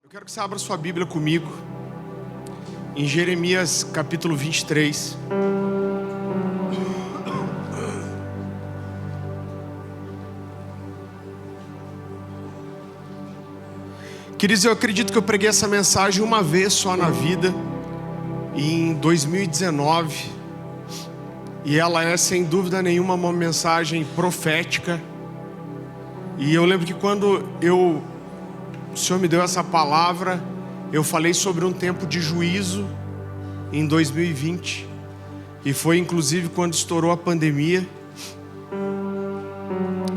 Eu quero que você abra sua Bíblia comigo em Jeremias capítulo 23. Queridos, eu acredito que eu preguei essa mensagem uma vez só na vida, em 2019. E ela é, sem dúvida nenhuma, uma mensagem profética. E eu lembro que quando o Senhor me deu essa palavra, eu falei sobre um tempo de juízo em 2020. E foi inclusive quando estourou a pandemia.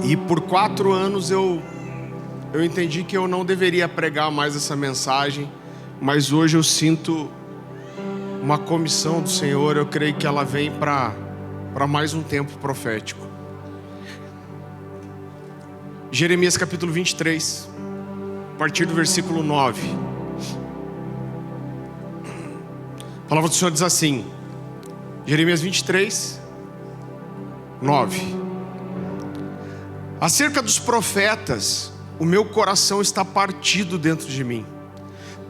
E por 4 anos eu entendi que eu não deveria pregar mais essa mensagem. Mas hoje eu sinto uma comissão do Senhor. Eu creio que ela vem para mais um tempo profético. Jeremias capítulo 23, a partir do versículo 9. A palavra do Senhor diz assim, Jeremias 23, 9. Acerca dos profetas, o meu coração está partido dentro de mim.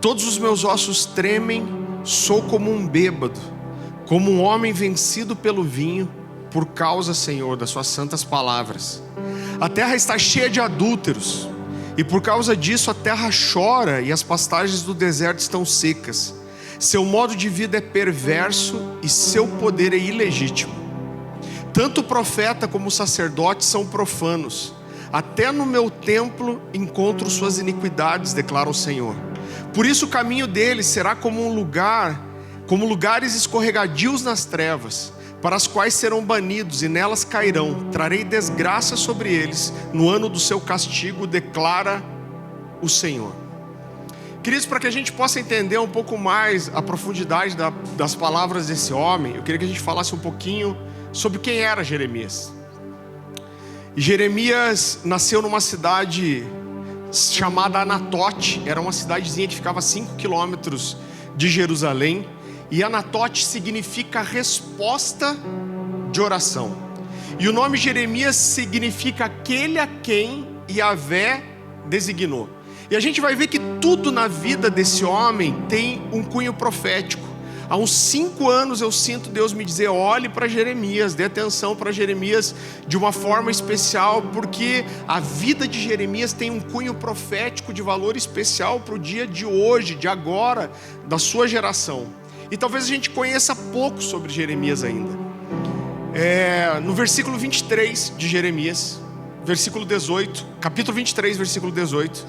Todos os meus ossos tremem, sou como um bêbado, como um homem vencido pelo vinho, por causa, Senhor, das suas santas palavras. A terra está cheia de adúlteros, e por causa disso a terra chora e as pastagens do deserto estão secas. Seu modo de vida é perverso e seu poder é ilegítimo. Tanto o profeta como o sacerdote são profanos. Até no meu templo encontro suas iniquidades, declara o Senhor. Por isso o caminho deles será como lugares escorregadios nas trevas, para as quais serão banidos e nelas cairão. Trarei desgraça sobre eles no ano do seu castigo, declara o Senhor. Queridos, para que a gente possa entender um pouco mais a profundidade das palavras desse homem, eu queria que a gente falasse um pouquinho sobre quem era Jeremias. E Jeremias nasceu numa cidade chamada Anatote. Era uma cidadezinha que ficava a 5 quilômetros de Jerusalém. E Anatote significa resposta de oração. E o nome Jeremias significa aquele a quem Yahvé designou. E a gente vai ver que tudo na vida desse homem tem um cunho profético. Há uns 5 anos eu sinto Deus me dizer, olhe para Jeremias, dê atenção para Jeremias de uma forma especial, porque a vida de Jeremias tem um cunho profético de valor especial para o dia de hoje, de agora, da sua geração. E talvez a gente conheça pouco sobre Jeremias ainda. No versículo 23 de Jeremias, versículo 18, capítulo 23, versículo 18.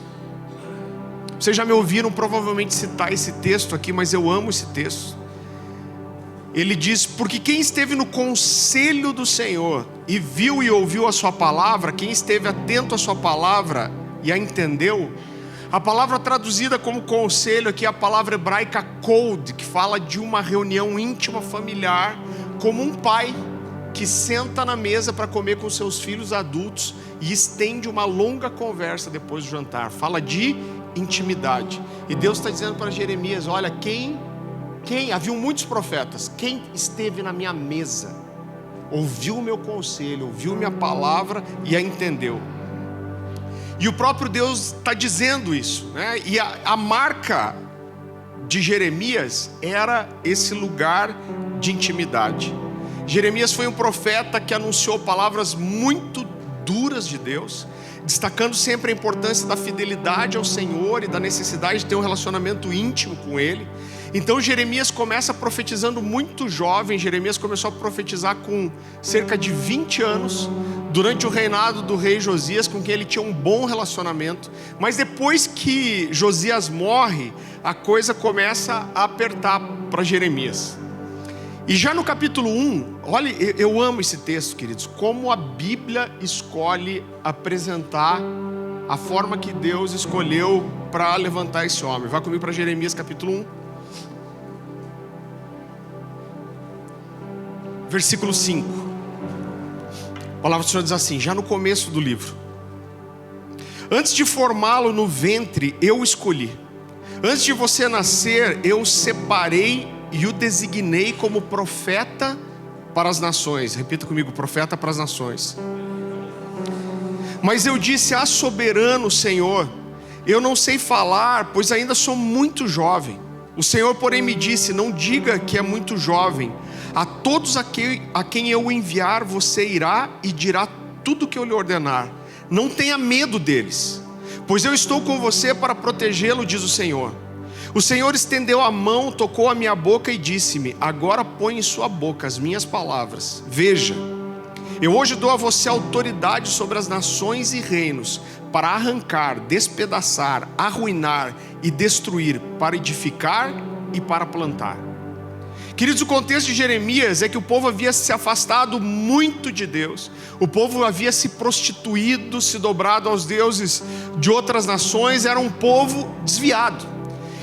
Vocês já me ouviram provavelmente citar esse texto aqui, mas eu amo esse texto. Ele diz, porque quem esteve no conselho do Senhor e viu e ouviu a sua palavra, quem esteve atento à sua palavra e a entendeu. A palavra traduzida como conselho aqui é a palavra hebraica kod, que fala de uma reunião íntima familiar, como um pai que senta na mesa para comer com seus filhos adultos e estende uma longa conversa depois do jantar. Fala de intimidade. E Deus está dizendo para Jeremias, olha, haviam muitos profetas, quem esteve na minha mesa, ouviu o meu conselho, ouviu minha palavra e a entendeu. E o próprio Deus está dizendo isso, né? E a marca de Jeremias era esse lugar de intimidade. Jeremias foi um profeta que anunciou palavras muito duras de Deus, destacando sempre a importância da fidelidade ao Senhor e da necessidade de ter um relacionamento íntimo com Ele. Então Jeremias começa profetizando muito jovem. Jeremias começou a profetizar com cerca de 20 anos, durante o reinado do rei Josias, com quem ele tinha um bom relacionamento. Mas depois que Josias morre, a coisa começa a apertar para Jeremias. E já no capítulo 1, olha, eu amo esse texto, queridos, como a Bíblia escolhe apresentar a forma que Deus escolheu para levantar esse homem. Vai comigo para Jeremias capítulo 1. Versículo 5. A palavra do Senhor diz assim, já no começo do livro. Antes de formá-lo no ventre, eu o escolhi. Antes de você nascer, eu o separei e o designei como profeta para as nações. Repita comigo, profeta para as nações. Mas eu disse, soberano Senhor, eu não sei falar, pois ainda sou muito jovem. O Senhor, porém, me disse: não diga que é muito jovem. A todos a quem eu enviar, você irá e dirá tudo o que eu lhe ordenar. Não tenha medo deles, pois eu estou com você para protegê-lo, diz o Senhor. O Senhor estendeu a mão, tocou a minha boca e disse-me: agora põe em sua boca as minhas palavras. Veja, eu hoje dou a você autoridade sobre as nações e reinos, para arrancar, despedaçar, arruinar e destruir, para edificar e para plantar. Queridos, o contexto de Jeremias é que o povo havia se afastado muito de Deus. O povo havia se prostituído, se dobrado aos deuses de outras nações. Era um povo desviado.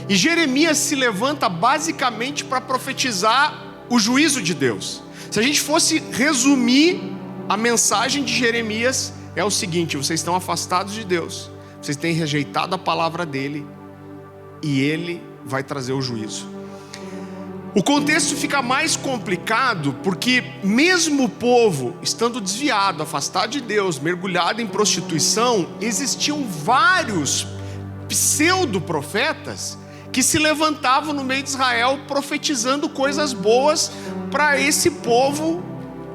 E Jeremias se levanta basicamente para profetizar o juízo de Deus. Se a gente fosse resumir a mensagem de Jeremias, é o seguinte: vocês estão afastados de Deus, vocês têm rejeitado a palavra dele, e ele vai trazer o juízo. O contexto fica mais complicado porque mesmo o povo estando desviado, afastado de Deus, mergulhado em prostituição, existiam vários pseudo-profetas que se levantavam no meio de Israel profetizando coisas boas para esse povo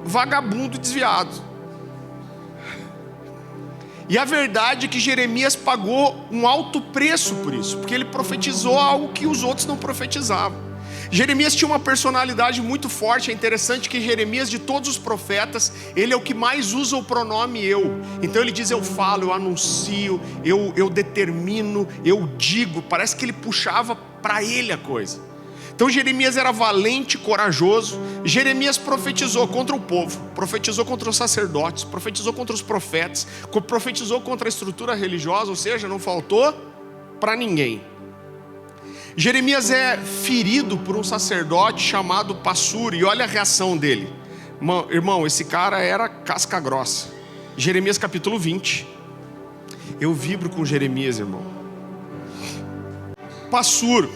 vagabundo e desviado. E a verdade é que Jeremias pagou um alto preço por isso, porque ele profetizou algo que os outros não profetizavam. Jeremias tinha uma personalidade muito forte. É interessante que Jeremias, de todos os profetas, ele é o que mais usa o pronome eu. Então ele diz: eu falo, eu anuncio, eu determino, eu digo. Parece que ele puxava para ele a coisa. Então Jeremias era valente, corajoso. Jeremias profetizou contra o povo, profetizou contra os sacerdotes, profetizou contra os profetas, profetizou contra a estrutura religiosa, ou seja, não faltou para ninguém. Jeremias é ferido por um sacerdote chamado Passur, e olha a reação dele. Irmão, esse cara era casca grossa. Jeremias capítulo 20. Eu vibro com Jeremias, irmão. Passur,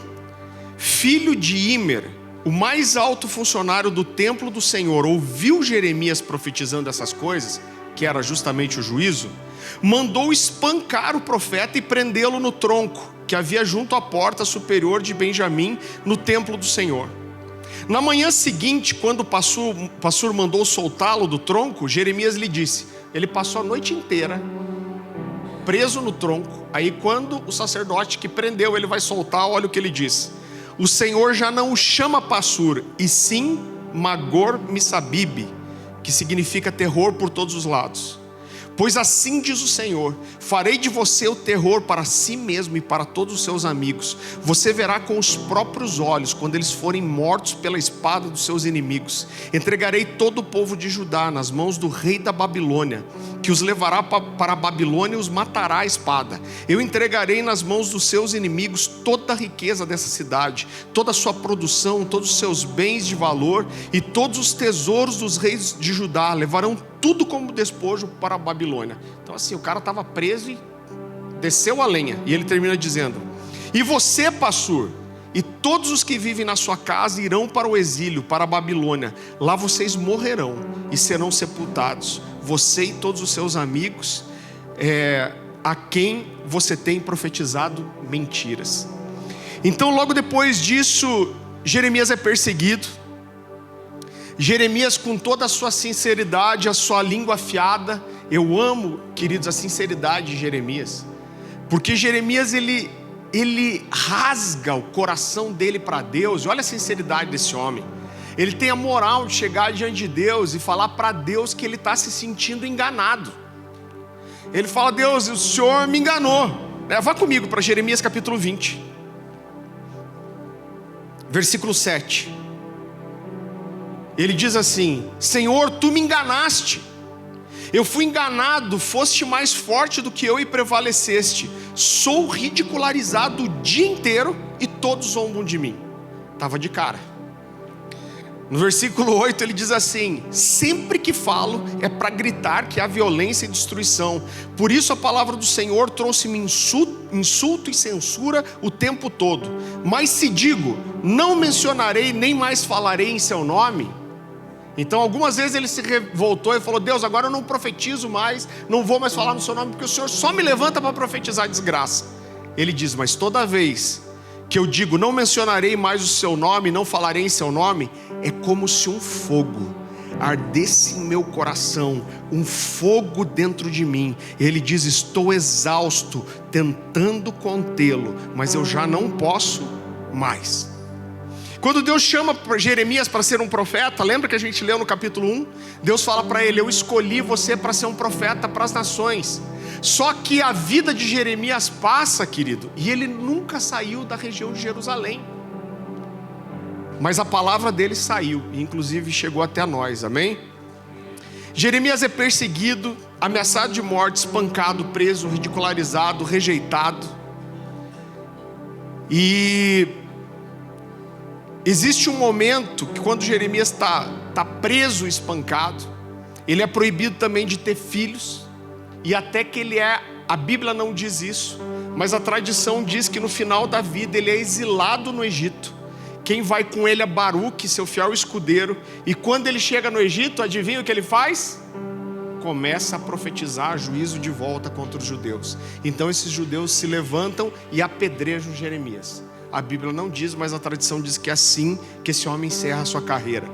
filho de Imer, o mais alto funcionário do templo do Senhor, ouviu Jeremias profetizando essas coisas, que era justamente o juízo, mandou espancar o profeta e prendê-lo no tronco que havia junto à porta superior de Benjamim, no templo do Senhor. Na manhã seguinte, quando o Passur mandou soltá-lo do tronco, Jeremias lhe disse: ele passou a noite inteira preso no tronco. Aí quando o sacerdote que prendeu ele vai soltar, olha o que ele diz: o Senhor já não o chama Passur, e sim Magor Missabib, que significa terror por todos os lados. Pois assim diz o Senhor: farei de você o terror para si mesmo e para todos os seus amigos. Você verá com os próprios olhos quando eles forem mortos pela espada dos seus inimigos. Entregarei todo o povo de Judá nas mãos do rei da Babilônia, que os levará para a Babilônia e os matará à espada. Eu entregarei nas mãos dos seus inimigos toda a riqueza dessa cidade, toda a sua produção, todos os seus bens de valor e todos os tesouros dos reis de Judá. Levarão tudo como despojo para a Babilônia. Então assim, o cara estava preso e desceu a lenha. E ele termina dizendo: e você, Passur, e todos os que vivem na sua casa irão para o exílio, para a Babilônia. Lá vocês morrerão e serão sepultados, você e todos os seus amigos, a quem você tem profetizado mentiras. Então logo depois disso, Jeremias é perseguido. Jeremias, com toda a sua sinceridade, a sua língua afiada. Eu amo, queridos, a sinceridade de Jeremias, porque Jeremias ele rasga o coração dele para Deus. E olha a sinceridade desse homem. Ele tem a moral de chegar diante de Deus e falar para Deus que ele está se sentindo enganado. Ele fala: Deus, o Senhor me enganou. Vá comigo para Jeremias capítulo 20, versículo 7. Ele diz assim: Senhor, tu me enganaste. Eu fui enganado, foste mais forte do que eu e prevaleceste. Sou ridicularizado o dia inteiro e todos zombam de mim. Estava de cara. No versículo 8 ele diz assim: sempre que falo é para gritar que há violência e destruição. Por isso a palavra do Senhor trouxe-me insulto e censura o tempo todo. Mas se digo, não mencionarei nem mais falarei em seu nome. Então algumas vezes ele se revoltou e falou: Deus, agora eu não profetizo mais, não vou mais falar no seu nome, porque o Senhor só me levanta para profetizar desgraça. Ele diz: mas toda vez que eu digo não mencionarei mais o seu nome, não falarei em seu nome, é como se um fogo ardesse em meu coração, um fogo dentro de mim. Ele diz: estou exausto, tentando contê-lo, mas eu já não posso mais. Quando Deus chama Jeremias para ser um profeta, lembra que a gente leu no capítulo 1? Deus fala para ele: eu escolhi você para ser um profeta para as nações. Só que a vida de Jeremias passa, querido, e ele nunca saiu da região de Jerusalém. Mas a palavra dele saiu, e inclusive chegou até nós, amém? Jeremias é perseguido, ameaçado de morte, espancado, preso, ridicularizado, rejeitado. E existe um momento que quando Jeremias está preso, espancado, ele é proibido também de ter filhos. E até que a Bíblia não diz isso, mas a tradição diz que no final da vida ele é exilado no Egito. Quem vai com ele é Baruque, seu fiel escudeiro. E quando ele chega no Egito, adivinha o que ele faz? Começa a profetizar juízo de volta contra os judeus. Então esses judeus se levantam e apedrejam Jeremias. A Bíblia não diz, mas a tradição diz que é assim que esse homem encerra a sua carreira.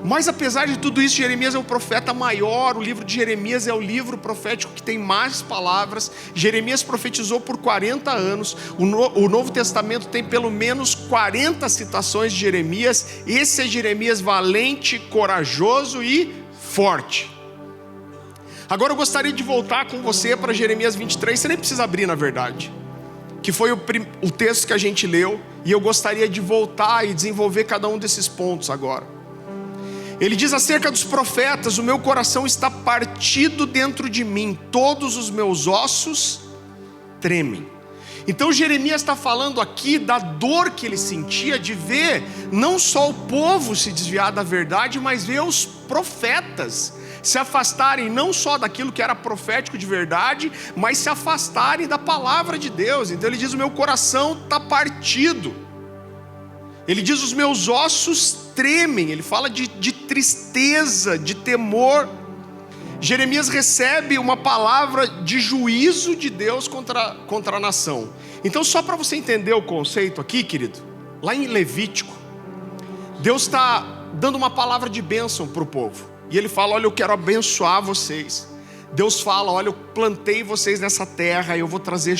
Mas apesar de tudo isso, Jeremias é o profeta maior. O livro de Jeremias é o livro profético que tem mais palavras. Jeremias profetizou por 40 anos. O Novo Testamento tem pelo menos 40 citações de Jeremias. Esse é Jeremias valente, corajoso e forte. Agora eu gostaria de voltar com você para Jeremias 23. Você nem precisa abrir, na verdade, que foi o texto que a gente leu. E eu gostaria de voltar e desenvolver cada um desses pontos agora. Ele diz acerca dos profetas: o meu coração está partido dentro de mim, todos os meus ossos tremem. Então Jeremias está falando aqui da dor que ele sentia de ver não só o povo se desviar da verdade, mas ver os profetas se afastarem não só daquilo que era profético de verdade, mas se afastarem da palavra de Deus. Então ele diz: o meu coração está partido. Ele diz: os meus ossos tremem. Ele fala de tristeza, de temor. Jeremias recebe uma palavra de juízo de Deus contra a nação. Então, só para você entender o conceito aqui, querido, lá em Levítico, Deus está dando uma palavra de bênção para o povo. E ele fala: olha, eu quero abençoar vocês. Deus fala: olha, eu plantei vocês nessa terra, eu vou trazer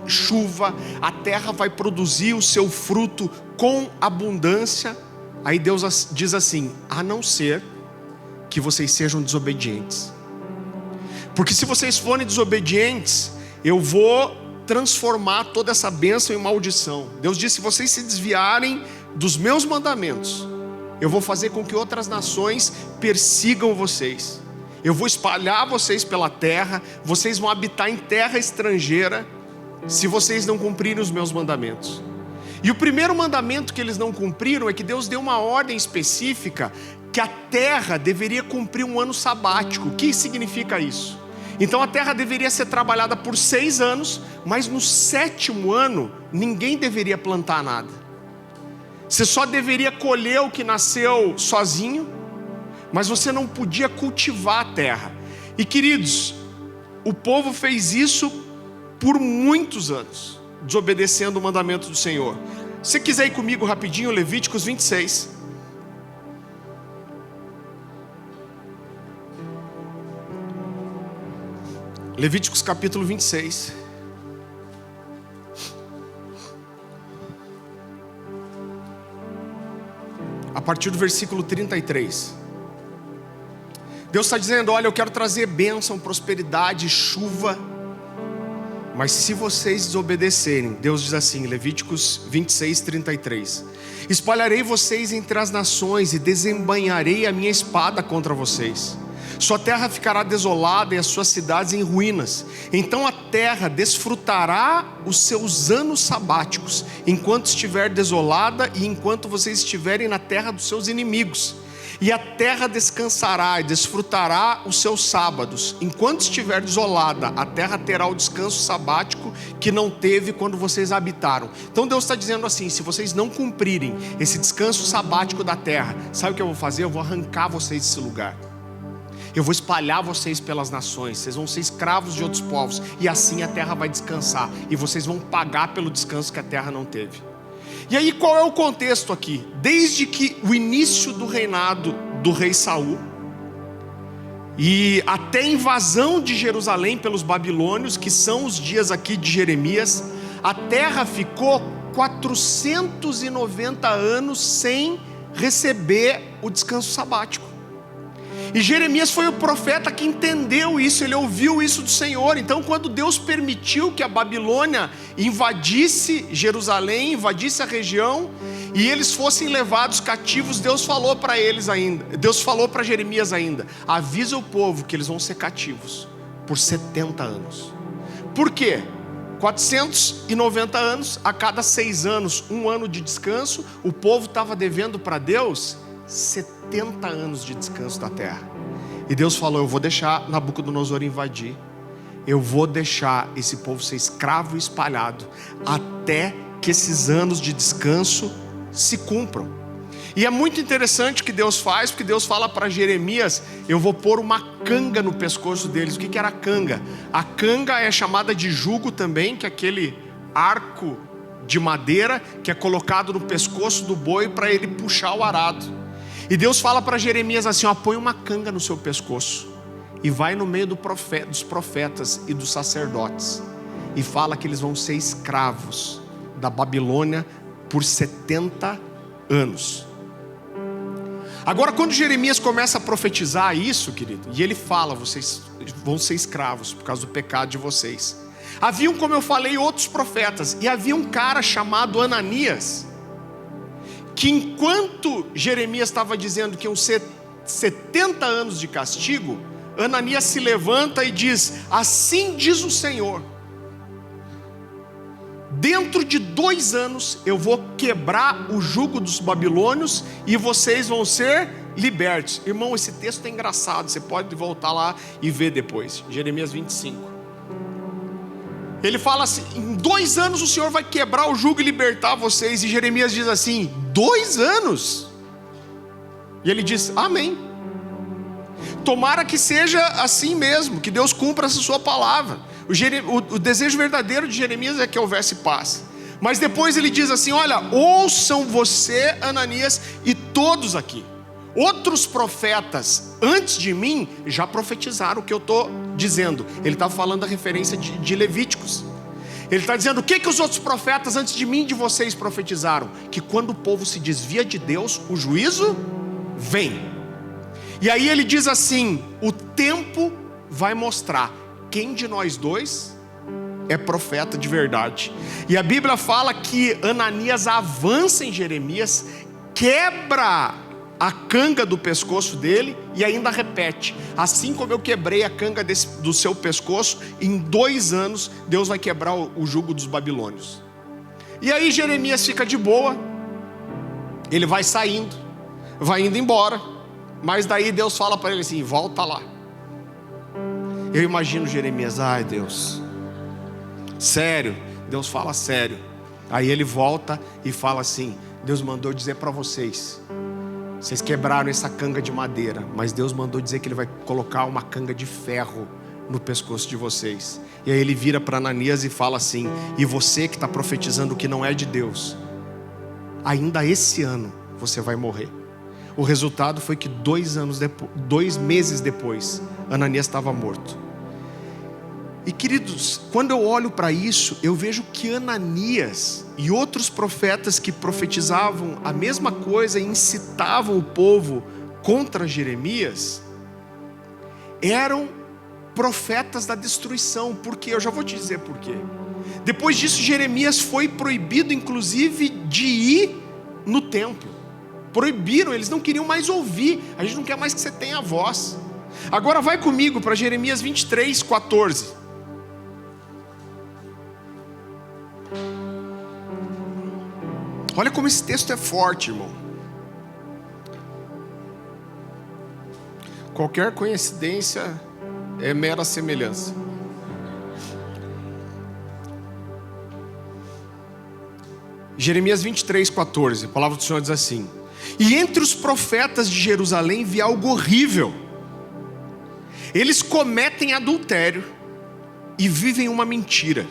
chuva, a terra vai produzir o seu fruto com abundância. Aí Deus diz assim: a não ser que vocês sejam desobedientes. Porque se vocês forem desobedientes, eu vou transformar toda essa bênção em maldição. Deus diz: se vocês se desviarem dos meus mandamentos, eu vou fazer com que outras nações persigam vocês. Eu vou espalhar vocês pela terra, vocês vão habitar em terra estrangeira, se vocês não cumprirem os meus mandamentos. E o primeiro mandamento que eles não cumpriram é que Deus deu uma ordem específica, que a terra deveria cumprir um ano sabático. O que significa isso? Então a terra deveria ser trabalhada por 6 anos, mas no 7º ano ninguém deveria plantar nada. Você só deveria colher o que nasceu sozinho, mas você não podia cultivar a terra. E queridos, o povo fez isso por muitos anos, desobedecendo o mandamento do Senhor. Se você quiser ir comigo rapidinho, Levíticos 26. Levíticos capítulo 26. A partir do versículo 33. Deus está dizendo: olha, eu quero trazer bênção, prosperidade, chuva. Mas se vocês desobedecerem, Deus diz assim, Levíticos 26, 33: espalharei vocês entre as nações e desembainharei a minha espada contra vocês. Sua terra ficará desolada e as suas cidades em ruínas. Então a terra desfrutará os seus anos sabáticos, enquanto estiver desolada e enquanto vocês estiverem na terra dos seus inimigos. E a terra descansará e desfrutará os seus sábados. Enquanto estiver desolada, a terra terá o descanso sabático que não teve quando vocês habitaram. Então Deus está dizendo assim: se vocês não cumprirem esse descanso sabático da terra, sabe o que eu vou fazer? Eu vou arrancar vocês desse lugar. Eu vou espalhar vocês pelas nações, vocês vão ser escravos de outros povos, e assim a terra vai descansar, e vocês vão pagar pelo descanso que a terra não teve. E aí qual é o contexto aqui? Desde que o início do reinado do rei Saul, e até a invasão de Jerusalém pelos babilônios, que são os dias aqui de Jeremias, a terra ficou 490 anos sem receber o descanso sabático. E Jeremias foi o profeta que entendeu isso, ele ouviu isso do Senhor. Então quando Deus permitiu que a Babilônia invadisse Jerusalém, invadisse a região, e eles fossem levados cativos, Deus falou para eles ainda, Deus falou para Jeremias ainda: avisa o povo que eles vão ser cativos por 70 anos. Por quê? 490 anos, a cada 6 anos, um ano de descanso. O povo estava devendo para Deus 70 anos de descanso da terra. E Deus falou: eu vou deixar Nabucodonosor invadir, eu vou deixar esse povo ser escravo e espalhado, até que esses anos de descanso se cumpram. E é muito interessante o que Deus faz, porque Deus fala para Jeremias: eu vou pôr uma canga no pescoço deles. O que era a canga? A canga é chamada de jugo também, que é aquele arco de madeira que é colocado no pescoço do boi para ele puxar o arado. E Deus fala para Jeremias assim: ó, põe uma canga no seu pescoço e vai no meio dos profetas e dos sacerdotes, e fala que eles vão ser escravos da Babilônia por 70 anos. Agora, quando Jeremias começa a profetizar isso, querido, e ele fala: vocês vão ser escravos por causa do pecado de vocês. Haviam, como eu falei, outros profetas, e havia um cara chamado Ananias, que enquanto Jeremias estava dizendo que iam ser 70 anos de castigo, Ananias se levanta e diz: assim diz o Senhor, dentro de 2 anos eu vou quebrar o jugo dos babilônios e vocês vão ser libertos. Irmão, esse texto é engraçado, você pode voltar lá e ver depois. Jeremias 25. Ele fala assim: em 2 anos o Senhor vai quebrar o jugo e libertar vocês. E Jeremias diz assim: 2 anos? E ele diz: amém. Tomara que seja assim mesmo, que Deus cumpra essa sua palavra. O desejo verdadeiro de Jeremias é que houvesse paz. Mas depois ele diz assim: olha, ouçam você, Ananias, e todos aqui. Outros profetas antes de mim já profetizaram o que eu estou dizendo. Ele está falando da referência de Levíticos. Ele está dizendo: o que os outros profetas antes de mim e de vocês profetizaram? Que quando o povo se desvia de Deus, o juízo vem. E aí ele diz assim: o tempo vai mostrar quem de nós dois é profeta de verdade. E a Bíblia fala que Ananias avança em Jeremias, quebra a canga do pescoço dele e ainda repete: assim como eu quebrei a canga do seu pescoço, em 2 anos Deus vai quebrar o jugo dos babilônios. E aí Jeremias fica de boa, ele vai saindo, vai indo embora, mas daí Deus fala para ele assim: volta lá. Eu imagino Jeremias: ai Deus, sério? Deus fala: sério. Aí ele volta e fala assim: Deus mandou dizer para vocês quebraram essa canga de madeira, mas Deus mandou dizer que Ele vai colocar uma canga de ferro no pescoço de vocês. E aí ele vira para Ananias e fala assim: e você que está profetizando o que não é de Deus, ainda esse ano você vai morrer. O resultado foi que 2 meses depois, Ananias estava morto. E queridos, quando eu olho para isso, eu vejo que Ananias e outros profetas que profetizavam a mesma coisa e incitavam o povo contra Jeremias, eram profetas da destruição. Por quê? Eu já vou te dizer por quê. Depois disso, Jeremias foi proibido inclusive de ir no templo. Proibiram, eles não queriam mais ouvir. A gente não quer mais que você tenha voz. Agora vai comigo para Jeremias 23, 14. Olha como esse texto é forte, irmão. Qualquer coincidência é mera semelhança. Jeremias 23, 14. A palavra do Senhor diz assim: e entre os profetas de Jerusalém vi algo horrível. Eles cometem adultério e vivem uma mentira.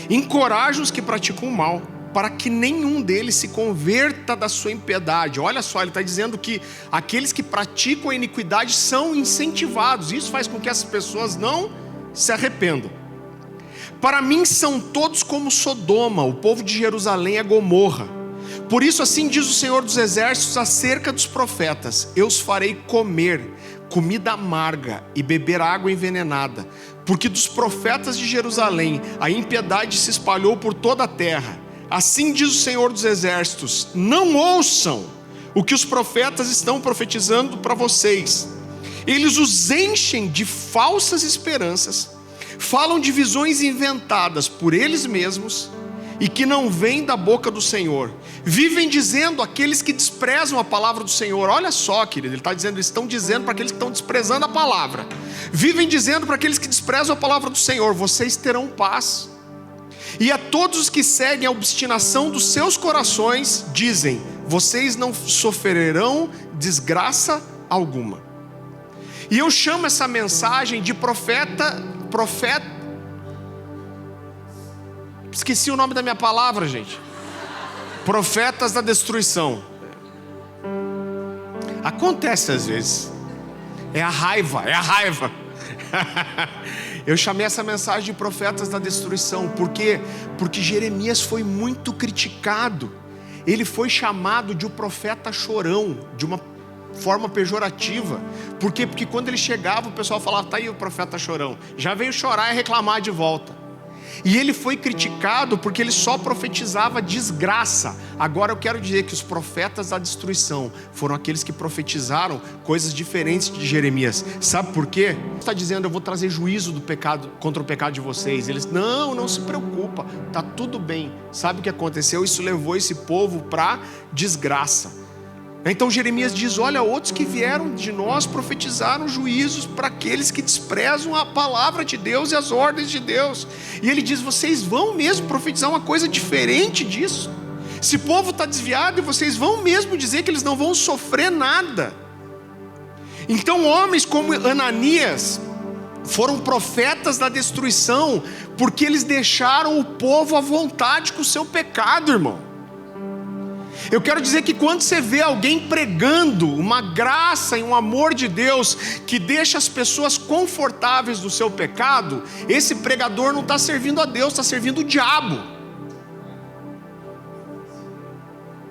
Encorajam os que praticam o mal, para que nenhum deles se converta da sua impiedade. Olha só, ele está dizendo que aqueles que praticam a iniquidade são incentivados. Isso faz com que essas pessoas não se arrependam. Para mim são todos como Sodoma, o povo de Jerusalém é Gomorra. Por isso assim diz o Senhor dos Exércitos acerca dos profetas: eu os farei comer comida amarga e beber água envenenada, porque dos profetas de Jerusalém a impiedade se espalhou por toda a terra. Assim diz o Senhor dos Exércitos: não ouçam o que os profetas estão profetizando para vocês. Eles os enchem de falsas esperanças, falam de visões inventadas por eles mesmos e que não vêm da boca do Senhor. Vivem dizendo aqueles que desprezam a palavra do Senhor. Olha só, querido, ele está dizendo, eles estão dizendo para aqueles que estão desprezando a palavra. Vivem dizendo para aqueles que desprezam a palavra do Senhor: vocês terão paz. E a todos os que seguem a obstinação dos seus corações, dizem: vocês não sofrerão desgraça alguma. E eu chamo essa mensagem de profeta. Esqueci o nome da minha palavra, gente. Profetas da destruição. Acontece às vezes. É a raiva. Eu chamei essa mensagem de profetas da destruição. Por quê? Porque Jeremias foi muito criticado. Ele foi chamado de o profeta chorão, de uma forma pejorativa. Por quê? Porque quando ele chegava, o pessoal falava: tá aí o profeta chorão, já veio chorar e reclamar de volta. E ele foi criticado porque ele só profetizava desgraça. Agora eu quero dizer que os profetas da destruição foram aqueles que profetizaram coisas diferentes de Jeremias. Sabe por quê? Ele está dizendo: eu vou trazer juízo do pecado, contra o pecado de vocês. Eles: não se preocupa, está tudo bem. Sabe o que aconteceu? Isso levou esse povo para desgraça. Então Jeremias diz: olha, outros que vieram de nós profetizaram juízos para aqueles que desprezam a palavra de Deus e as ordens de Deus. E ele diz: vocês vão mesmo profetizar uma coisa diferente disso? Esse povo está desviado e vocês vão mesmo dizer que eles não vão sofrer nada? Então homens como Ananias foram profetas da destruição, porque eles deixaram o povo à vontade com o seu pecado, irmão. Eu quero dizer que quando você vê alguém pregando uma graça e um amor de Deus que deixa as pessoas confortáveis do seu pecado, esse pregador não está servindo a Deus, está servindo o diabo.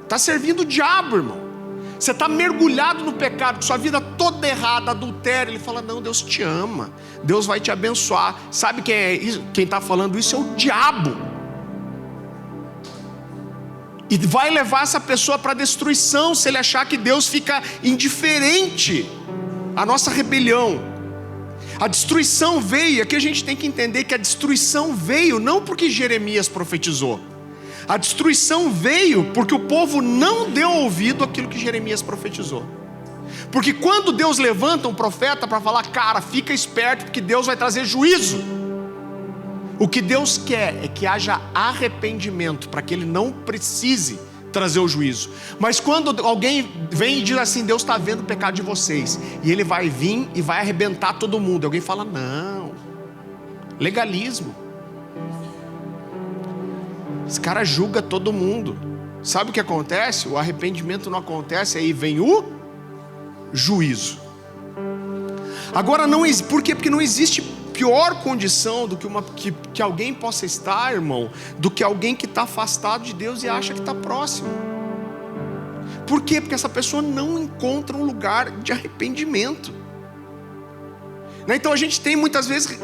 Está servindo o diabo, irmão. Você está mergulhado no pecado, com sua vida toda errada, adultério. Ele fala: não, Deus te ama, Deus vai te abençoar. Sabe quem é isso? Quem está falando isso é o diabo. E vai levar essa pessoa para a destruição, se ele achar que Deus fica indiferente à nossa rebelião. A destruição veio, aqui a gente tem que entender que a destruição veio não porque Jeremias profetizou. A destruição veio porque o povo não deu ouvido àquilo que Jeremias profetizou. Porque quando Deus levanta um profeta para falar: cara, fica esperto porque Deus vai trazer juízo. O que Deus quer é que haja arrependimento, para que Ele não precise trazer o juízo. Mas quando alguém vem e diz assim: Deus está vendo o pecado de vocês, e Ele vai vir e vai arrebentar todo mundo, alguém fala: não, legalismo. Esse cara julga todo mundo. Sabe o que acontece? O arrependimento não acontece, aí vem o juízo. Agora, por quê? Porque não existe pior condição do que alguém possa estar, irmão, do que alguém que está afastado de Deus e acha que está próximo. Por quê? Porque essa pessoa não encontra um lugar de arrependimento. Então a gente tem muitas vezes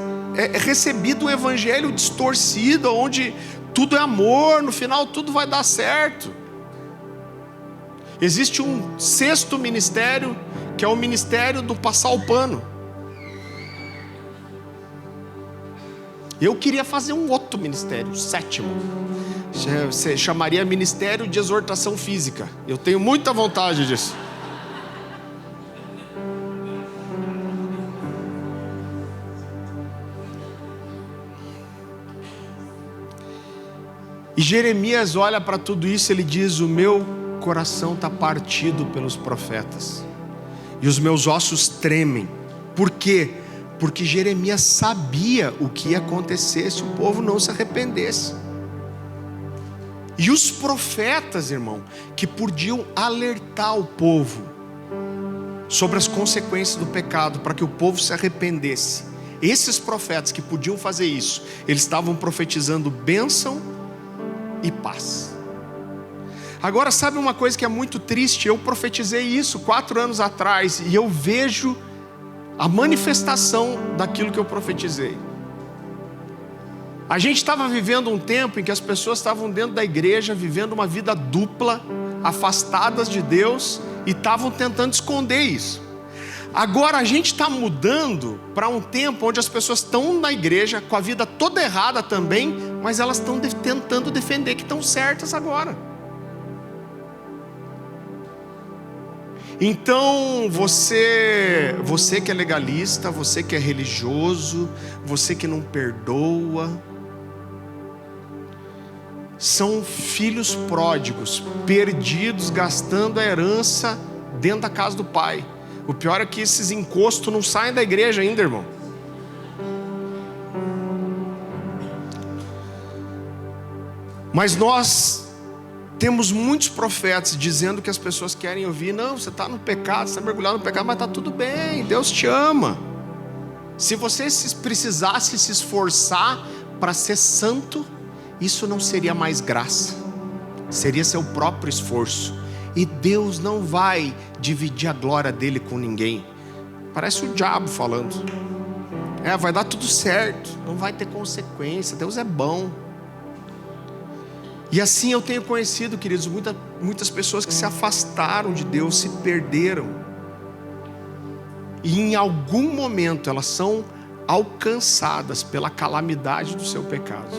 recebido um evangelho distorcido, onde tudo é amor, no final tudo vai dar certo. Existe um sexto ministério, que é o ministério do passar o pano. Eu queria fazer um outro ministério, sétimo. Você chamaria Ministério de Exortação Física. Eu tenho muita vontade disso. E Jeremias olha para tudo isso, ele diz: o meu coração está partido pelos profetas, e os meus ossos tremem. Por quê? porque Jeremias sabia o que ia acontecer se o povo não se arrependesse. E os profetas, irmão, que podiam alertar o povo sobre as consequências do pecado, para que o povo se arrependesse, esses profetas que podiam fazer isso, eles estavam profetizando bênção e paz. Agora, sabe uma coisa que é muito triste? Eu profetizei isso 4 anos atrás, e eu vejo a manifestação daquilo que eu profetizei. A gente estava vivendo um tempo em que as pessoas estavam dentro da igreja, vivendo uma vida dupla, afastadas de Deus, e estavam tentando esconder isso. Agora a gente está mudando para um tempo onde as pessoas estão na igreja com a vida toda errada também, mas elas estão tentando defender que estão certas agora. Então você que é legalista, você que é religioso, você que não perdoa, são filhos pródigos, perdidos, gastando a herança dentro da casa do pai. O pior é que esses encostos não saem da igreja ainda, irmão. Mas nós temos muitos profetas dizendo que as pessoas querem ouvir: não, você está no pecado, você está mergulhado no pecado, mas está tudo bem, Deus te ama. Se você precisasse se esforçar para ser santo, isso não seria mais graça, seria seu próprio esforço. E Deus não vai dividir a glória dele com ninguém. Parece o diabo falando. Vai dar tudo certo, não vai ter consequência, Deus é bom. E assim eu tenho conhecido, queridos, muitas pessoas que se afastaram de Deus, se perderam. E em algum momento elas são alcançadas pela calamidade do seu pecado.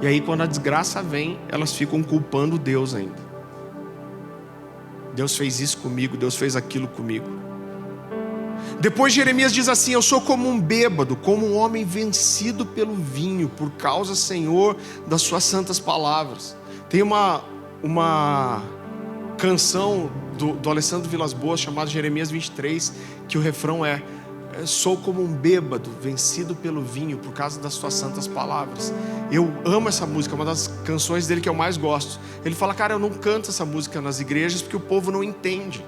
E aí quando a desgraça vem, elas ficam culpando Deus ainda. Deus fez isso comigo, Deus fez aquilo comigo. Depois Jeremias diz assim: eu sou como um bêbado, como um homem vencido pelo vinho, por causa, Senhor, das suas santas palavras. Tem uma canção do Alessandro Vilas Boas chamada Jeremias 23, que o refrão é: sou como um bêbado vencido pelo vinho, por causa das suas santas palavras. Eu amo essa música, é uma das canções dele que eu mais gosto. Ele fala: cara, eu não canto essa música nas igrejas porque o povo não entende.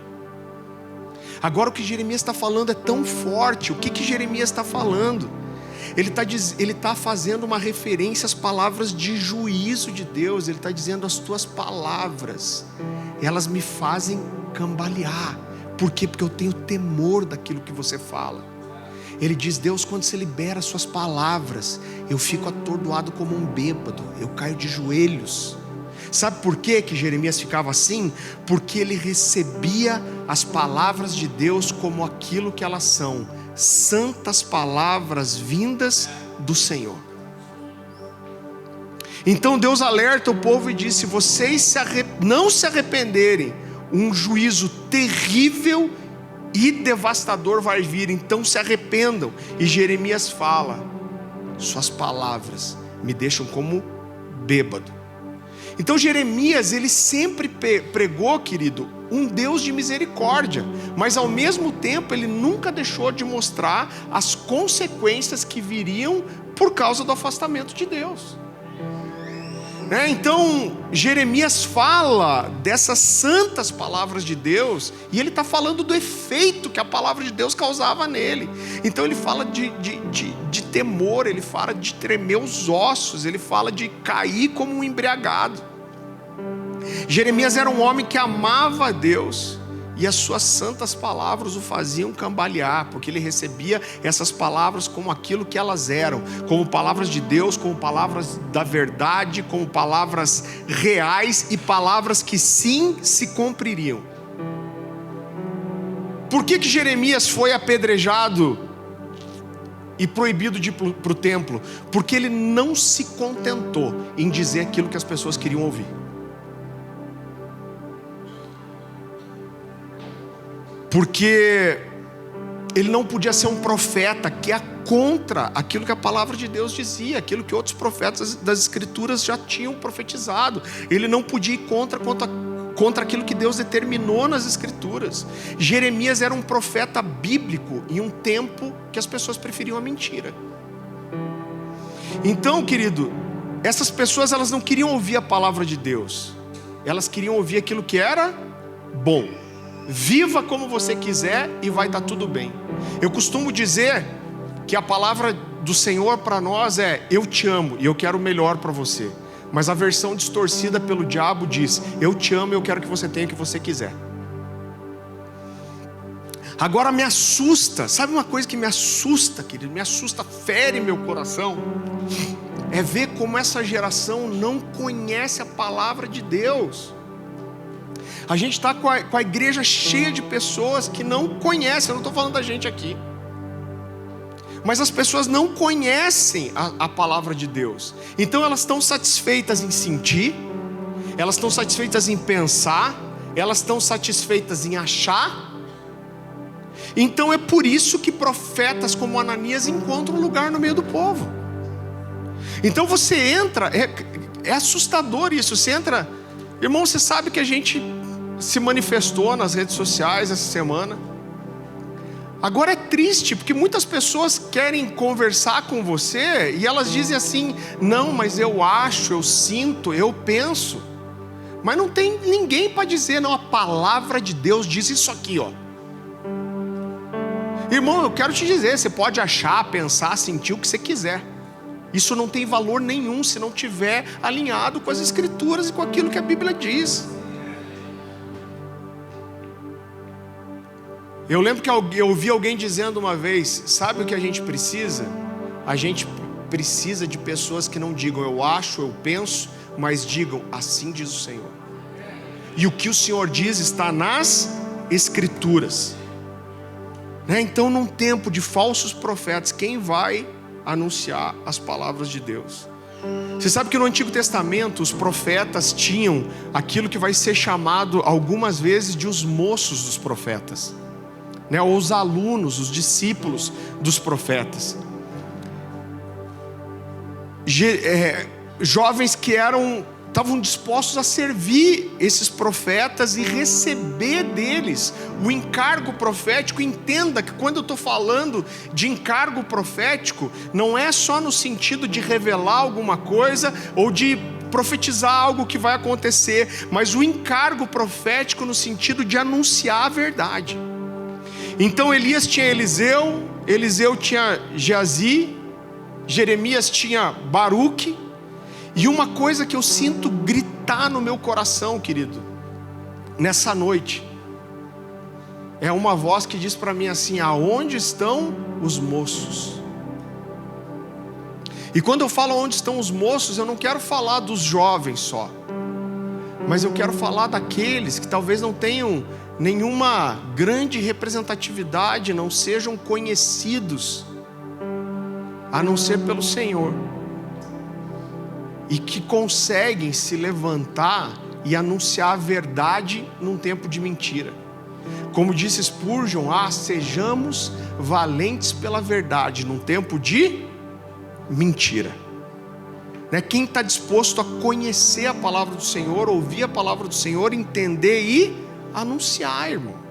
Agora o que Jeremias está falando é tão forte. O que Jeremias está falando? Ele está fazendo uma referência às palavras de juízo de Deus. Ele está dizendo: as tuas palavras, elas me fazem cambalear. Por quê? Porque eu tenho temor daquilo que você fala. Ele diz: Deus, quando você libera as suas palavras, eu fico atordoado como um bêbado, eu caio de joelhos. Sabe por quê que Jeremias ficava assim? Porque ele recebia as palavras de Deus como aquilo que elas são: santas palavras vindas do Senhor. Então Deus alerta o povo e diz: se vocês não se arrependerem, um juízo terrível e devastador vai vir. Então se arrependam. E Jeremias fala: suas palavras me deixam como bêbado. Então Jeremias, ele sempre pregou, querido, um Deus de misericórdia, mas ao mesmo tempo ele nunca deixou de mostrar as consequências que viriam por causa do afastamento de Deus. Então Jeremias fala dessas santas palavras de Deus, e ele está falando do efeito que a palavra de Deus causava nele. Então ele fala de temor, ele fala de tremer os ossos, ele fala de cair como um embriagado. Jeremias era um homem que amava a Deus, e as suas santas palavras o faziam cambalear, porque ele recebia essas palavras como aquilo que elas eram, como palavras de Deus, como palavras da verdade, como palavras reais e palavras que sim se cumpririam. Por que Jeremias foi apedrejado e proibido de ir para o templo? Porque ele não se contentou em dizer aquilo que as pessoas queriam ouvir. Porque ele não podia ser um profeta que é contra aquilo que a palavra de Deus dizia, aquilo que outros profetas das Escrituras já tinham profetizado. Ele não podia ir contra contra aquilo que Deus determinou nas Escrituras. Jeremias era um profeta bíblico em um tempo que as pessoas preferiam a mentira. Então, querido, essas pessoas, elas não queriam ouvir a palavra de Deus, elas queriam ouvir aquilo que era bom. Viva como você quiser e vai estar tudo bem. Eu costumo dizer que a palavra do Senhor para nós é: eu te amo e eu quero o melhor para você. Mas a versão distorcida pelo diabo diz: eu te amo e eu quero que você tenha o que você quiser. Agora me assusta, sabe uma coisa que me assusta, querido? Me assusta, fere meu coração. É ver como essa geração não conhece a palavra de Deus. A gente está com a igreja cheia de pessoas que não conhecem. Eu não estou falando da gente aqui, mas as pessoas não conhecem a palavra de Deus. Então elas estão satisfeitas em sentir, elas estão satisfeitas em pensar, elas estão satisfeitas em achar. Então é por isso que profetas como Ananias encontram um lugar no meio do povo. Então você entra, é assustador isso. Você entra, irmão, você sabe que a gente se manifestou nas redes sociais essa semana. Agora é triste, porque muitas pessoas querem conversar com você e elas dizem assim: não, mas eu acho, eu sinto, eu penso. Mas não tem ninguém para dizer: não, a palavra de Deus diz isso aqui, ó. Irmão, eu quero te dizer, você pode achar, pensar, sentir o que você quiser. Isso não tem valor nenhum se não tiver alinhado com as Escrituras e com aquilo que a Bíblia diz. Eu lembro que eu ouvi alguém dizendo uma vez: sabe o que a gente precisa? A gente precisa de pessoas que não digam eu acho, eu penso, mas digam assim diz o Senhor. E o que o Senhor diz está nas Escrituras. Então, num tempo de falsos profetas, quem vai anunciar as palavras de Deus? Você sabe que no Antigo Testamento os profetas tinham aquilo que vai ser chamado algumas vezes de os moços dos profetas, ou os alunos, os discípulos dos profetas. Jovens que estavam dispostos a servir esses profetas e receber deles o encargo profético. Entenda que quando eu estou falando de encargo profético, não é só no sentido de revelar alguma coisa ou de profetizar algo que vai acontecer, mas o encargo profético no sentido de anunciar a verdade. Então Elias tinha Eliseu, Eliseu tinha Geazi, Jeremias tinha Baruque. E uma coisa que eu sinto gritar no meu coração, querido, nessa noite, é uma voz que diz para mim assim: aonde estão os moços? E quando eu falo onde estão os moços, eu não quero falar dos jovens só, mas eu quero falar daqueles que talvez não tenham nenhuma grande representatividade, não sejam conhecidos, a não ser pelo Senhor, e que conseguem se levantar e anunciar a verdade num tempo de mentira. Como disse Spurgeon: sejamos valentes pela verdade num tempo de mentira. Quem está disposto a conhecer a palavra do Senhor, ouvir a palavra do Senhor, entender e anunciar, irmão.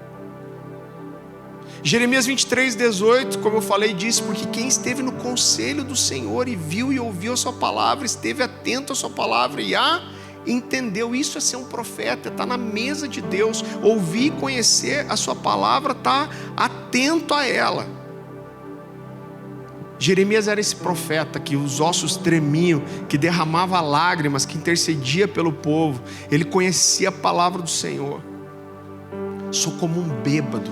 Jeremias 23:18, como eu falei, diz: porque quem esteve no conselho do Senhor e viu e ouviu a sua palavra, esteve atento à sua palavra e a entendeu. Isso é ser um profeta, está na mesa de Deus, ouvir e conhecer a sua palavra, está atento a ela. Jeremias era esse profeta que os ossos tremiam, que derramava lágrimas, que intercedia pelo povo. Ele conhecia a palavra do Senhor. Sou como um bêbado,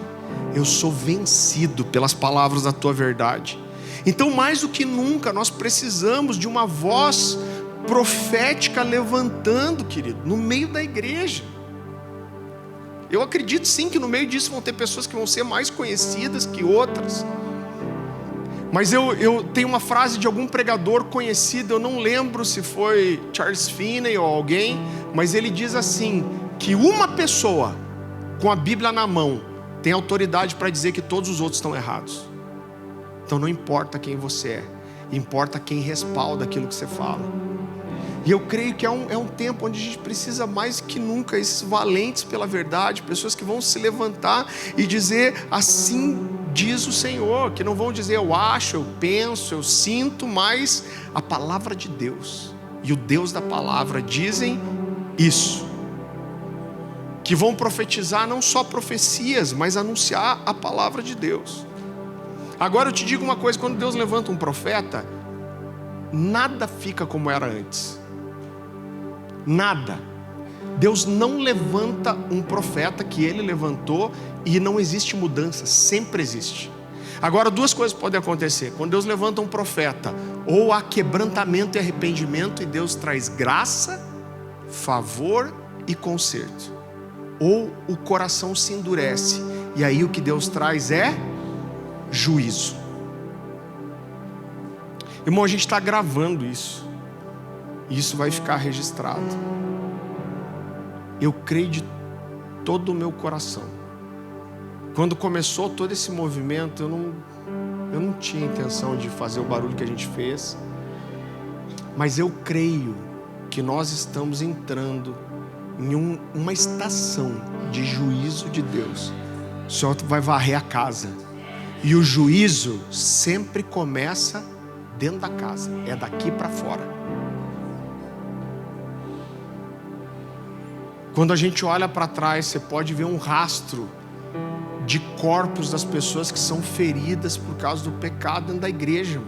eu sou vencido pelas palavras da tua verdade. Então, mais do que nunca, nós precisamos de uma voz profética levantando, querido, no meio da igreja. Eu acredito sim que no meio disso vão ter pessoas que vão ser mais conhecidas que outras. Mas eu tenho uma frase de algum pregador conhecido, eu não lembro se foi Charles Finney ou alguém, mas ele diz assim, que uma pessoa com a Bíblia na mão tem autoridade para dizer que todos os outros estão errados. Então não importa quem você é, importa quem respalda aquilo que você fala. E eu creio que é um tempo onde a gente precisa mais que nunca, esses valentes pela verdade, pessoas que vão se levantar e dizer, assim diz o Senhor, que não vão dizer eu acho, eu penso, eu sinto, mas a palavra de Deus e o Deus da palavra dizem isso. Que vão profetizar não só profecias, mas anunciar a palavra de Deus. Agora eu te digo uma coisa, quando Deus levanta um profeta, nada fica como era antes. Nada. Deus não levanta um profeta que Ele levantou e não existe mudança, sempre existe. Agora, duas coisas podem acontecer. Quando Deus levanta um profeta, ou há quebrantamento e arrependimento e Deus traz graça, favor e conserto. Ou o coração se endurece e aí o que Deus traz é juízo. Irmão, a gente está gravando isso. E isso vai ficar registrado. Eu creio de todo o meu coração. Quando começou todo esse movimento, eu não tinha intenção de fazer o barulho que a gente fez. Mas eu creio que nós estamos entrando em uma estação de juízo de Deus. O Senhor vai varrer a casa. E o juízo sempre começa dentro da casa. É daqui para fora. Quando a gente olha para trás, você pode ver um rastro de corpos das pessoas que são feridas por causa do pecado dentro da igreja.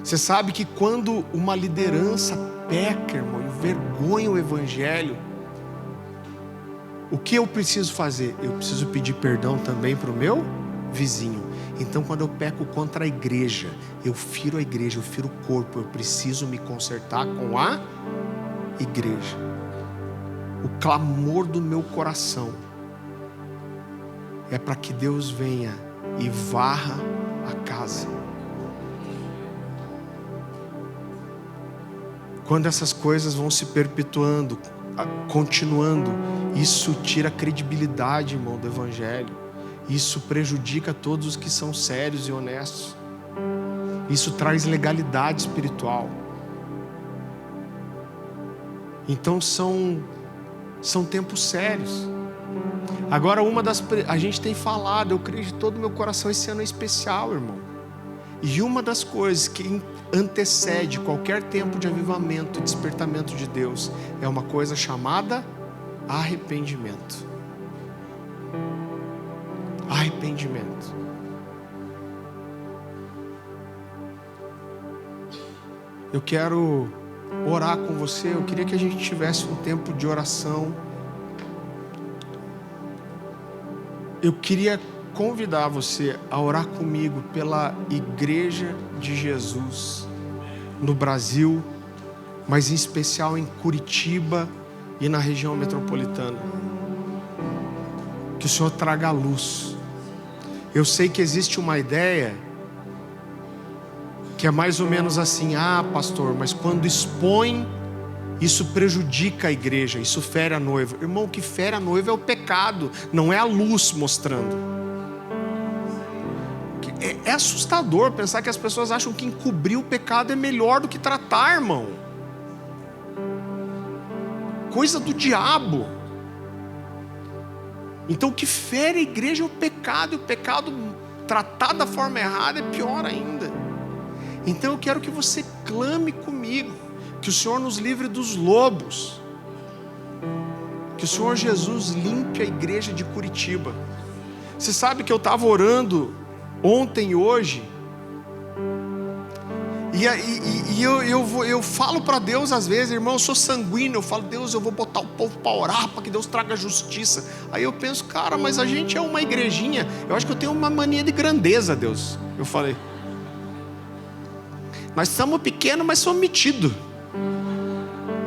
Você sabe que quando uma liderança peca, irmão, envergonha o evangelho, o que eu preciso fazer? Eu preciso pedir perdão também para o meu vizinho. Então, quando eu peco contra a igreja, eu firo a igreja, eu firo o corpo, eu preciso me consertar com a igreja. O clamor do meu coração é para que Deus venha e varra a casa. Quando essas coisas vão se perpetuando, continuando, isso tira a credibilidade, irmão, do evangelho. Isso prejudica todos os que são sérios e honestos. Isso traz legalidade espiritual. Então são tempos sérios. Agora a gente tem falado, eu creio de todo o meu coração, esse ano é especial, irmão. E uma das coisas que antecede qualquer tempo de avivamento e despertamento de Deus é uma coisa chamada arrependimento. Arrependimento. Eu quero orar com você. Eu queria que a gente tivesse um tempo de oração. Eu queria convidar você a orar comigo pela Igreja de Jesus no Brasil, mas em especial em Curitiba e na região metropolitana. Que o Senhor traga a luz. Eu sei que existe uma ideia que é mais ou menos assim: ah, pastor, mas quando expõe, isso prejudica a igreja, isso fere a noiva. Irmão, o que fere a noiva é o pecado, não é a luz mostrando. É assustador pensar que as pessoas acham que encobrir o pecado é melhor do que tratar, irmão. Coisa do diabo. Então o que fere a igreja é o pecado, e o pecado tratado da forma errada é pior ainda. Então eu quero que você clame comigo, que o Senhor nos livre dos lobos, que o Senhor Jesus limpe a igreja de Curitiba. Você sabe que eu estava orando ontem e hoje, e eu falo para Deus às vezes, irmão, eu sou sanguíneo, eu falo: Deus, eu vou botar o povo para orar, para que Deus traga justiça. Aí eu penso: cara, mas a gente é uma igrejinha, eu acho que eu tenho uma mania de grandeza, Deus. Eu falei: nós somos pequenos, mas somos metidos.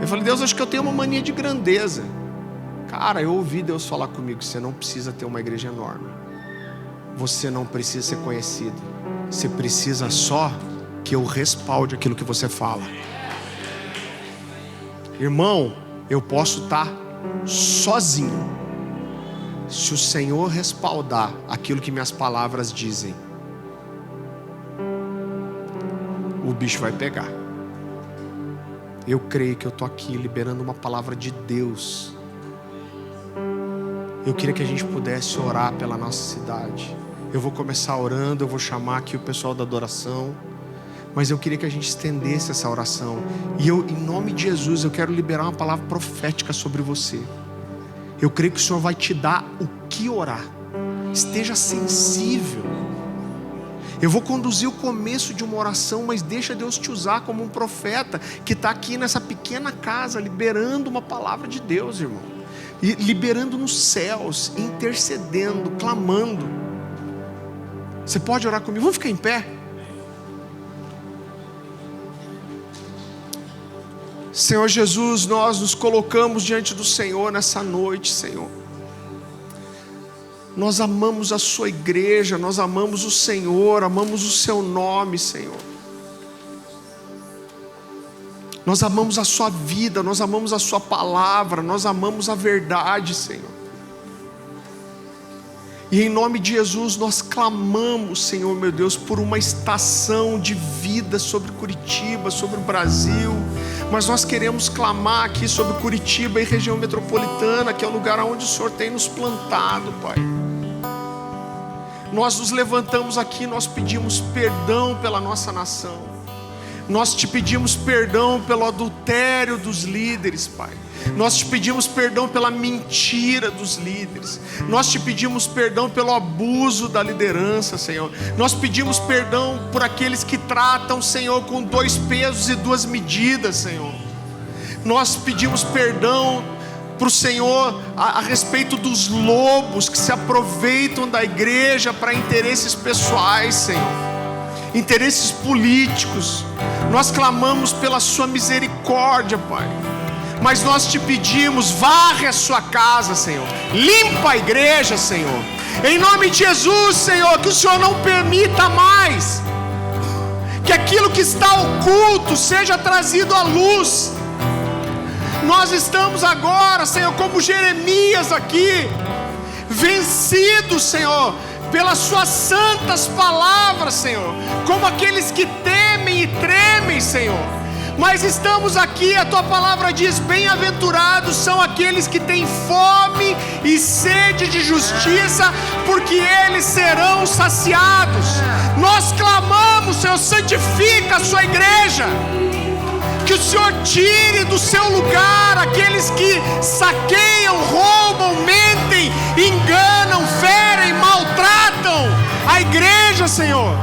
Eu falei: Deus, acho que eu tenho uma mania de grandeza. Cara, eu ouvi Deus falar comigo: você não precisa ter uma igreja enorme, você não precisa ser conhecido, você precisa só que eu respalde aquilo que você fala. Irmão, eu posso estar sozinho, se o Senhor respaldar aquilo que minhas palavras dizem, o bicho vai pegar. Eu creio que eu estou aqui liberando uma palavra de Deus. Eu queria que a gente pudesse orar pela nossa cidade. Eu vou começar orando, eu vou chamar aqui o pessoal da adoração, mas eu queria que a gente estendesse essa oração. E eu, em nome de Jesus, eu quero liberar uma palavra profética sobre você. Eu creio que o Senhor vai te dar o que orar. Esteja sensível. Eu vou conduzir o começo de uma oração, mas deixa Deus te usar como um profeta que está aqui nessa pequena casa, liberando uma palavra de Deus, irmão. E liberando nos céus, intercedendo, clamando. Você pode orar comigo? Vamos ficar em pé? Senhor Jesus, nós nos colocamos diante do Senhor nessa noite, Senhor. Nós amamos a sua igreja, nós amamos o Senhor, amamos o seu nome, Senhor. Nós amamos a sua vida, nós amamos a sua palavra, nós amamos a verdade, Senhor. E em nome de Jesus nós clamamos, Senhor meu Deus, por uma estação de vida sobre Curitiba, sobre o Brasil. Mas nós queremos clamar aqui sobre Curitiba e região metropolitana, que é o lugar onde o Senhor tem nos plantado, Pai. Nós nos levantamos aqui, nós pedimos perdão pela nossa nação. Nós te pedimos perdão pelo adultério dos líderes, Pai. Nós te pedimos perdão pela mentira dos líderes. Nós te pedimos perdão pelo abuso da liderança, Senhor. Nós pedimos perdão por aqueles que tratam, Senhor, com 2 pesos e 2 medidas, Senhor. Nós pedimos perdão para o Senhor a respeito dos lobos que se aproveitam da igreja para interesses pessoais, Senhor, interesses políticos. Nós clamamos pela sua misericórdia, Pai. Mas nós te pedimos, varre a sua casa, Senhor. Limpa a igreja, Senhor. Em nome de Jesus, Senhor, que o Senhor não permita mais que aquilo que está oculto seja trazido à luz. Nós estamos agora, Senhor, como Jeremias aqui, vencidos, Senhor, pelas suas santas palavras, Senhor, como aqueles que temem e tremem, Senhor. Mas estamos aqui, a tua palavra diz: bem-aventurados são aqueles que têm fome e sede de justiça, porque eles serão saciados. Nós clamamos, Senhor, santifica a sua igreja, que o Senhor tire do seu lugar aqueles que saqueiam, roubam, mentem, enganam, ferem, maltratam a igreja, Senhor.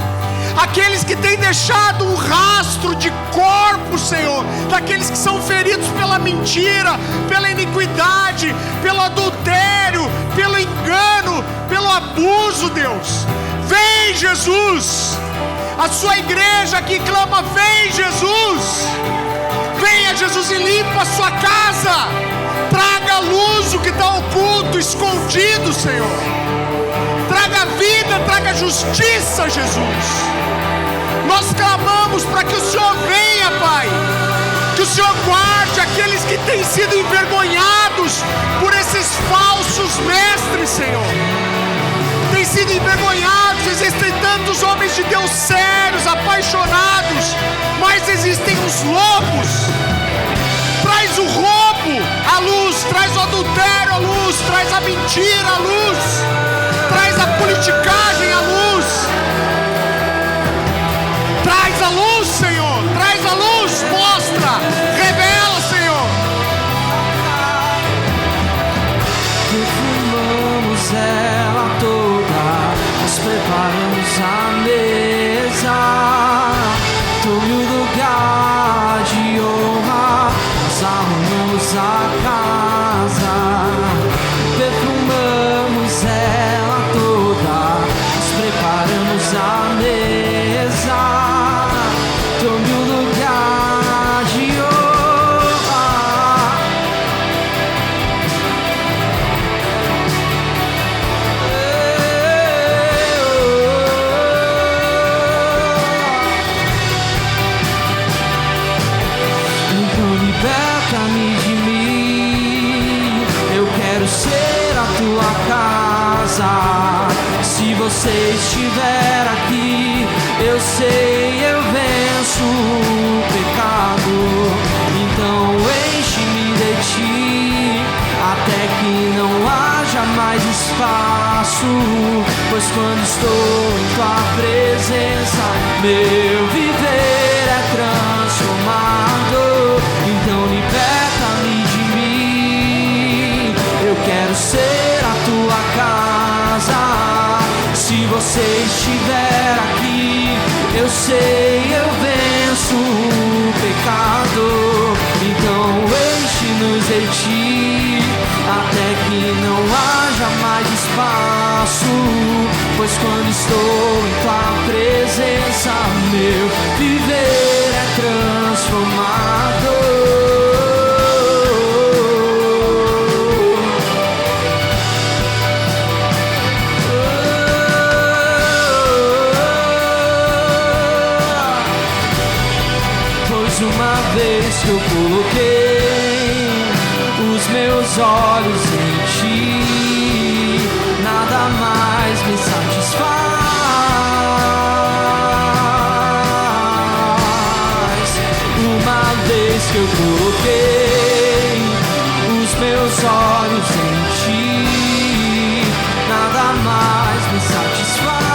Aqueles que têm deixado um rastro de corpo, Senhor, daqueles que são feridos pela mentira, pela iniquidade, pelo adultério, pelo engano, pelo abuso, Deus. Vem, Jesus. A sua igreja que clama: vem, Jesus. Venha, Jesus, e limpa a sua casa. Traga à luz o que está oculto, escondido, Senhor. Traga vida, traga justiça, Jesus. Nós clamamos para que o Senhor venha, Pai. Que o Senhor guarde aqueles que têm sido envergonhados por esses falsos mestres, Senhor. Têm sido envergonhados. Existem tantos homens de Deus sérios, apaixonados, mas existem os lobos. Traz o roubo à luz, traz o adultério à luz, traz a mentira à luz, traz a politicagem à luz. Traz a luz, Senhor, traz a luz, mostra, revela, Senhor. Perfumamos ela toda, nós preparamos a mesa, tome o lugar de honra, nós arrumamos a casa. Perfumamos ela toda, nós preparamos a mesa. Tome o lugar de honra. Então liberta-me de mim. Eu quero ser a tua casa. Se você estiver aqui, eu sei, eu venço o pecado. venço, pois quando estou em tua presença, meu viver é transformado. Então liberta-me de mim, eu quero ser a tua casa. Se você estiver aqui, eu sei, eu venço o pecado. Então enche-nos de ti, até que não haja mais espaço, pois quando estou em tua presença, meu viver é transformado. Uma vez que eu coloquei os meus olhos em ti, nada mais me satisfaz. Uma vez que eu coloquei os meus olhos em ti, nada mais me satisfaz.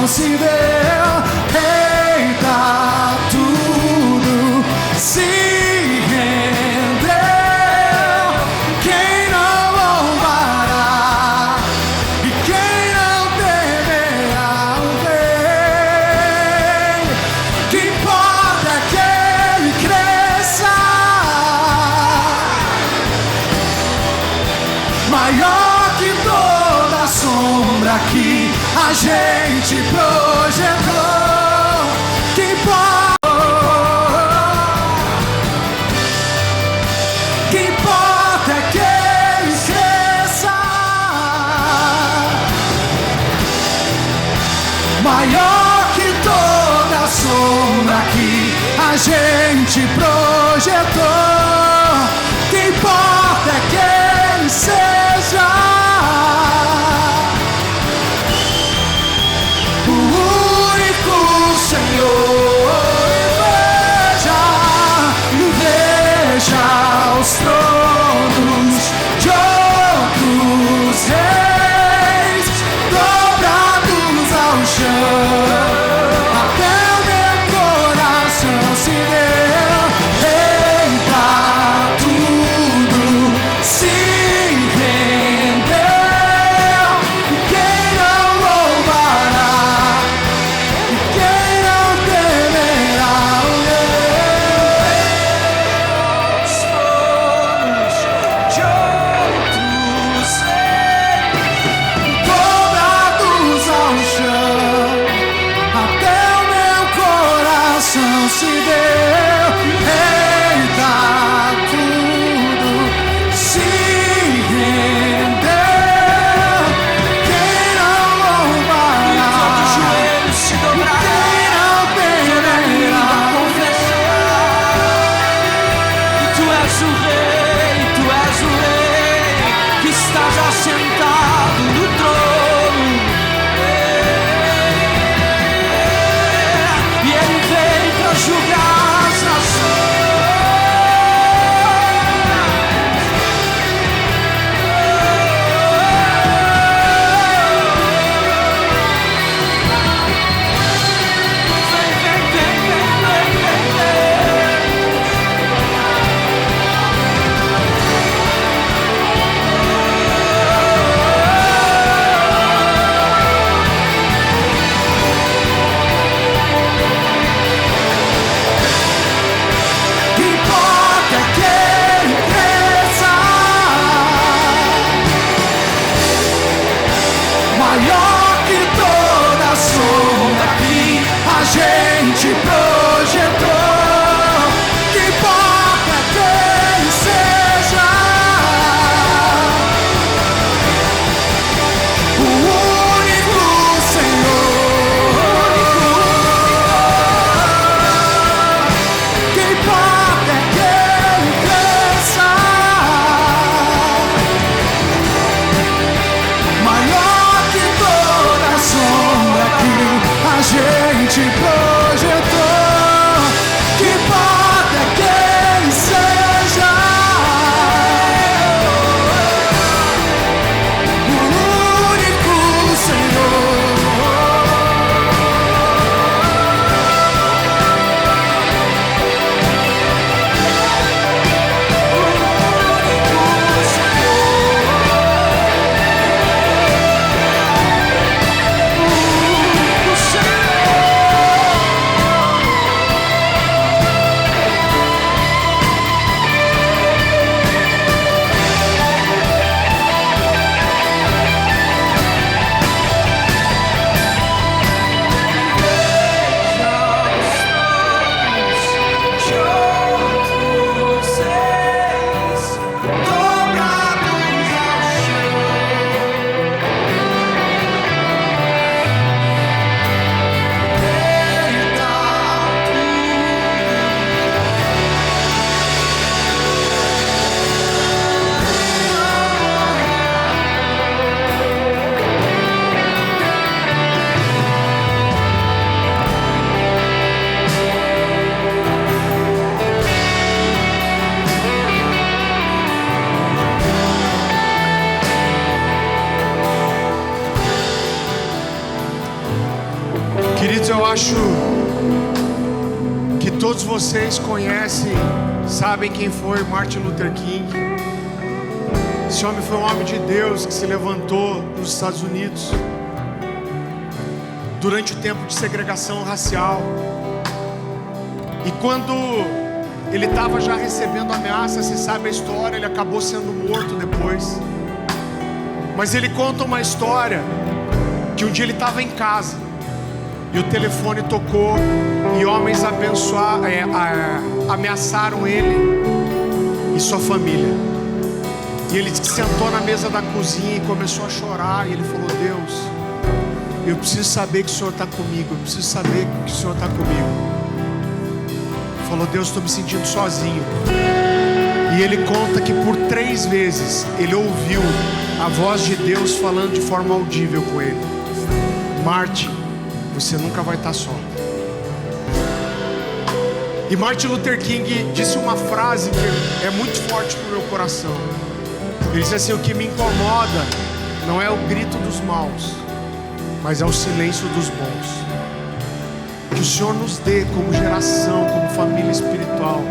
Se deu, eita, tudo se rendeu. Quem não louvará e quem não temerá o Rei? Que importa é que ele cresça, maior que toda sombra que a gente projetou. Que importa é que ele cresça, maior que toda sombra que a gente projetou. Que importa é que ele seja veja os tronos de outros reis dobrados ao chão, até o meu coração se deu. Eita, tudo se rendeu. eu acho que todos vocês conhecem, sabem quem foi Martin Luther King. Esse homem foi um homem de Deus que se levantou nos Estados Unidos durante o tempo de segregação racial. E quando ele estava já recebendo ameaças, você sabe a história, ele acabou sendo morto depois. Mas ele conta uma história que um dia ele estava em casa e o telefone tocou e homens ameaçaram ele e sua família. E ele sentou na mesa da cozinha e começou a chorar. E ele falou: Deus, eu preciso saber que o Senhor está comigo. Eu preciso saber que o Senhor está comigo. Ele falou: Deus, estou me sentindo sozinho. E ele conta que por 3 vezes ele ouviu a voz de Deus falando de forma audível com ele: Martin, você nunca vai estar só. E Martin Luther King disse uma frase que é muito forte para o meu coração. Ele disse assim: o que me incomoda não é o grito dos maus, mas é o silêncio dos bons. Que o Senhor nos dê como geração, como família espiritual,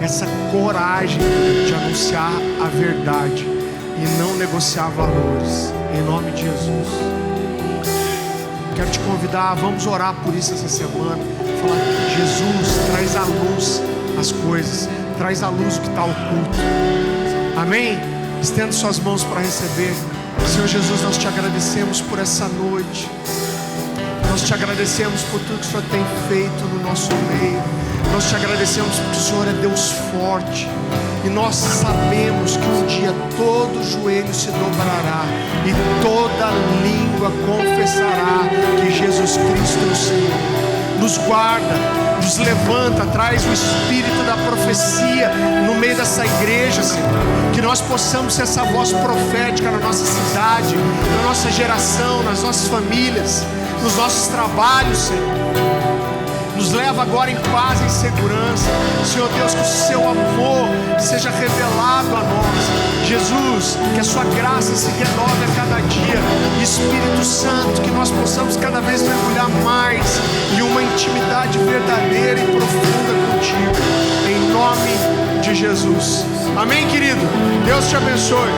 essa coragem de anunciar a verdade e não negociar valores, em nome de Jesus. Quero te convidar, vamos orar por isso essa semana. Falar: Jesus, traz à luz as coisas, traz à luz o que está oculto. Amém? Estenda suas mãos para receber. Senhor Jesus, nós te agradecemos por essa noite. Nós te agradecemos por tudo que o Senhor tem feito no nosso meio. Nós te agradecemos porque o Senhor é Deus forte. E nós sabemos que um dia todo joelho se dobrará e toda língua confessará que Jesus Cristo é o Senhor. Nos guarda, nos levanta, traz o espírito da profecia no meio dessa igreja, Senhor. Que nós possamos ser essa voz profética na nossa cidade, na nossa geração, nas nossas famílias, nos nossos trabalhos, Senhor. Nos leva agora em paz e em segurança. Senhor Deus, que o seu amor seja revelado a nós. Jesus, que a sua graça se renove a cada dia. Espírito Santo, que nós possamos cada vez mergulhar mais em uma intimidade verdadeira e profunda contigo. Em nome de Jesus. Amém, querido? Deus te abençoe.